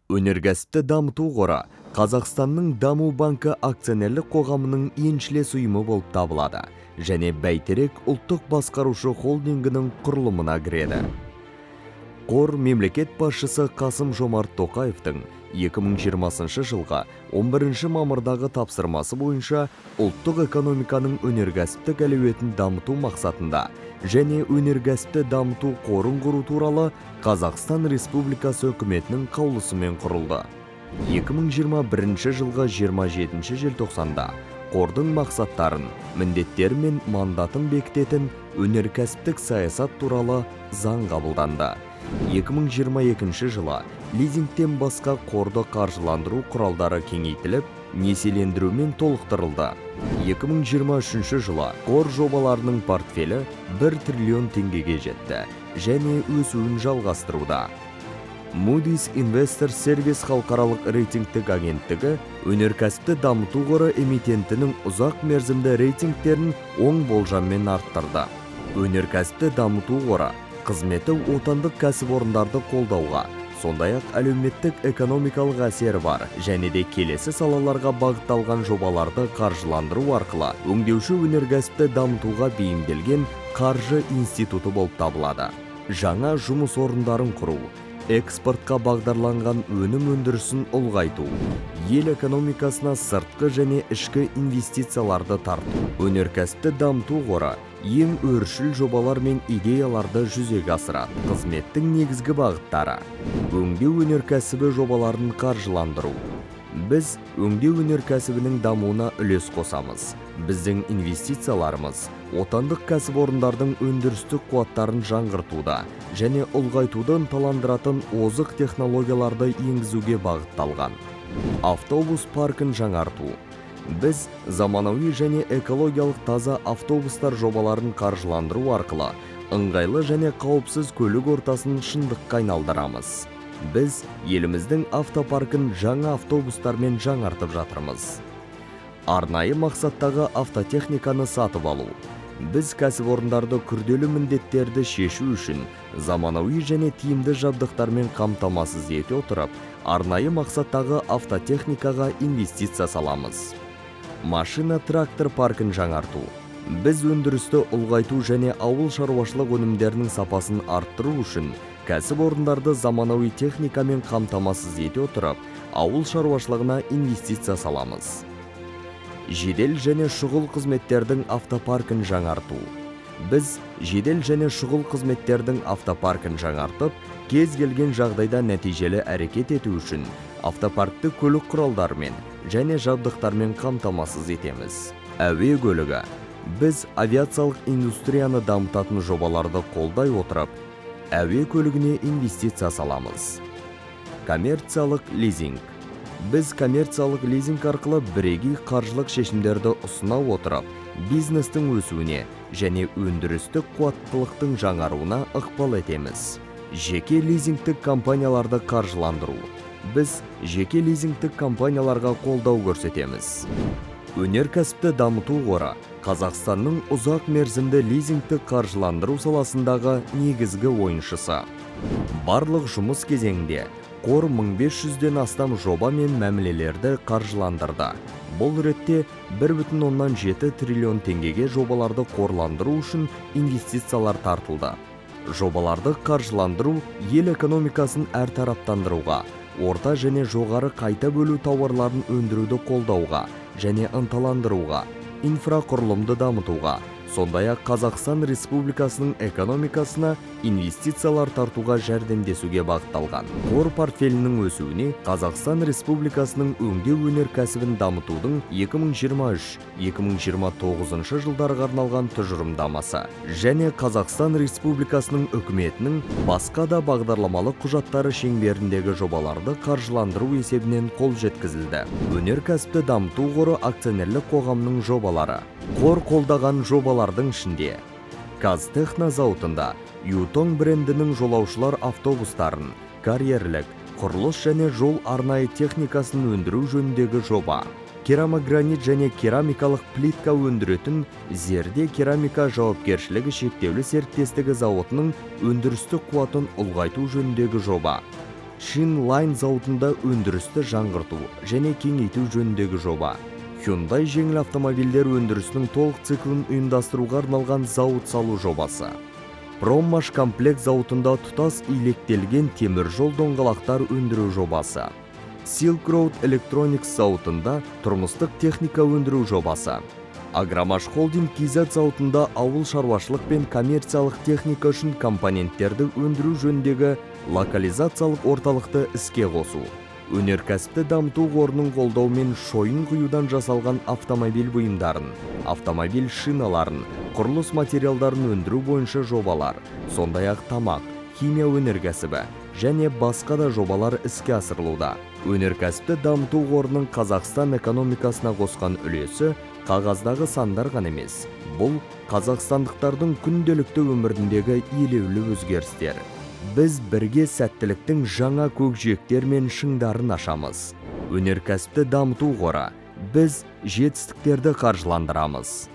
Өнеркәсіпті дамыту қоры Қазақстанның Даму банкі акционерлік қоғамының еншілес ұйымы болып табылады және бәйтерек ұлттық басқарушы холдингінің құрылымына кіреді. Қор мемлекет басшысы Қасым-Жомарт Тоқаевтың 2020 жылға 11 мамырдағы тапсырмасы бойынша ұлттық экономиканың өнеркәсіптік әлеуетін дамыту мақсатында және өнеркәсіпті дамыту қорын құру туралы Қазақстан Республикасы үкіметінің қаулысымен құрылды. 2021 жылғы 27 желтоқсанда қордың мақсаттарын, міндеттері мен мандатын бекітетін өнеркәсіптік саясат туралы заң қабылданды. 2022 жылы лизингтен басқа қорды қаржыландыру құралдары кеңейтіліп, несиелендірумен толықтырылды. 2023 жылы қор жобаларының портфелі 1 триллион теңгеге жетті және өсуін жалғастыруда. Moody's Investor Service халықаралық рейтингтік агенттігі өнеркәсіпті дамыту қоры эмитентінің ұзақ мерзімді рейтингтерін оң болжаммен арттырды. Өнеркәсіпті дамыту қоры қызметі отандық кәсіпорындарды қолдауға, сондай-ақ әлеуметтік экономикалық әсері бар және де келесі салаларға бағытталған жобаларды қаржыландыру арқылы өңдеуші өнеркәсіпті дамытуға бейімделген қаржы институты болып табылады. Жаңа жұмыс орындарын құру, экспортқа бағдарланған өнім өндірісін ұлғайту, ел экономикасына сыртқы және ішкі инвестицияларды тарту. Өнеркәсіпті дамыту қоры ең өршіл жобалар мен идеяларды жүзеге асырады. Қызметтің негізгі бағыттары: өңдеу өнеркәсібі жобаларын қаржыландыру. Біз өңдеу өнеркәсібінің дамуына үлес қосамыз. Біздің инвестицияларымыз отандық кәсіпорындардың өндірістік қуаттарын жаңғыртуда және ұлғайтуды ынталандыратын озық технологияларды енгізуге бағытталған. Автобус паркін жаңарту. Біз заманауи және экологиялық таза автобустар жобаларын қаржыландыру арқылы ыңғайлы және қауіпсіз көлік ортасын шындыққа айналдырамыз. Біз еліміздің автопаркін жаңа автобустармен жаңартып жатырмыз. Арнайы мақсаттағы автотехниканы сатып алу. Біз кәсіпорындарды күрделі міндеттерді шешу үшін заманауи және тиімді жабдықтармен қамтамасыз ете отырып, арнайы мақсаттағы автотехникаға инвестиция саламыз. Машина-трактор паркін жаңарту. Біз өндірісті ұлғайту және ауыл шаруашылық өнімдерінің сапасын арттыру үшін кәсіпорындарды заманауи техникамен қамтамасыз ете отырып, ауыл шаруашылығына инвестиция саламыз. Жедел және шұғыл қызметтердің автопаркін жаңарту. Біз жедел және шұғыл қызметтердің автопаркін жаңартып, кез келген жағдайда нәтижелі әрекет ету үшін автопаркті көлік құралдарымен және жабдықтармен қамтамасыз етеміз. Әуе көлігі. Біз авиациялық индустрияны дамытатын жобаларды қолдай отырып, әуе көлігіне инвестиция саламыз. Коммерциялық лизинг. Біз коммерциялық лизинг арқылы бірегей қаржылық шешімдерді ұсына отырып, бизнестің өсуіне және өндірістік қуаттылықтың жаңаруына ықпал етеміз. Жеке лизингтік компанияларды қаржыландыру. Біз жеке лизингтік компанияларға қолдау көрсетеміз. Өнеркәсіпті дамыту қоры Қазақстанның ұзақ мерзімді лизингтік қаржыландыру саласындағы негізгі ойыншысы. Барлық жұмыс кезеңінде қор 1500-ден астам жоба мен мәмілелерді қаржыландырды. Бұл ретте 1,7 триллион теңгеге жобаларды қорландыру үшін инвестициялар тартылды. Жобаларды қаржыландыру ел экономикасын әртараптандыруға, орта және жоғары қайта бөлу тауарларын өндіруді қолдауға және ынталандыруға, инфрақұрылымды дамытуға, сондай-ақ Қазақстан Республикасының экономикасына инвестициялар тартуға жәрдемдесуге бағытталған. Қор портфелінің өсуіне Қазақстан Республикасының өңдеу өнеркәсібін дамытудың 2023-2029 жылдарға арналған тұжырымдамасы және Қазақстан Республикасының үкіметінің басқа да бағдарламалық құжаттары шеңберіндегі жобаларды қаржыландыру есебінен қол жеткізілді. Өнеркәсіпті дамыту қоры акционерлік қоғамның жобалары. Қор қолдаған жобалардың ішінде Қазтехно зауытында Ютон брендінің жолаушылар автобустарын, карьерлік, құрылыс және жол арнайы техникасын өндіру жөніндегі жоба. Керамогранит және керамикалық плитка өндіретін Зерде керамика жауапкершілігі шектеулі серіктестігі зауытының өндірістік қуатын ұлғайту жөніндегі жоба. Шинлайн зауытында өндірісті жаңғырту және кеңейту жөніндегі жоба. Hyundai жеңіл автомобильдер өндірісінің толық циклін ұйымдастыруға арналған зауыт салу жобасы. Проммаш комплект зауытында тұтас илектелген темір жол доңғалақтар өндіру жобасы. Silk Road Electronics зауытында тұрмыстық техника өндіру жобасы. Агромаш Холдинг KZ зауытында ауыл шаруашылық пен коммерциялық техника үшін компоненттерді өндіру жөніндегі локализациялық орталықты іске қосу. Өнеркәсіпті дамыту қорының қолдауымен шойын құюдан жасалған автомобиль бұйымдарын, автомобиль шиналарын, құрылыс материалдарын өндіру бойынша жобалар, сондай-ақ тамақ, химия өнеркәсібі және басқа да жобалар іске асырылуда. Өнеркәсіпті дамыту қорының Қазақстан экономикасына қосқан үлесі қағаздағы сандар ғана емес. Бұл қазақстандықтардың күнделікті өміріндегі елеулі өзгерістер. Біз бірге сәттіліктің жаңа көкжиектер мен шыңдарын ашамыз. Өнеркәсіпті дамыту қоры. Біз жетістіктерді қаржыландырамыз.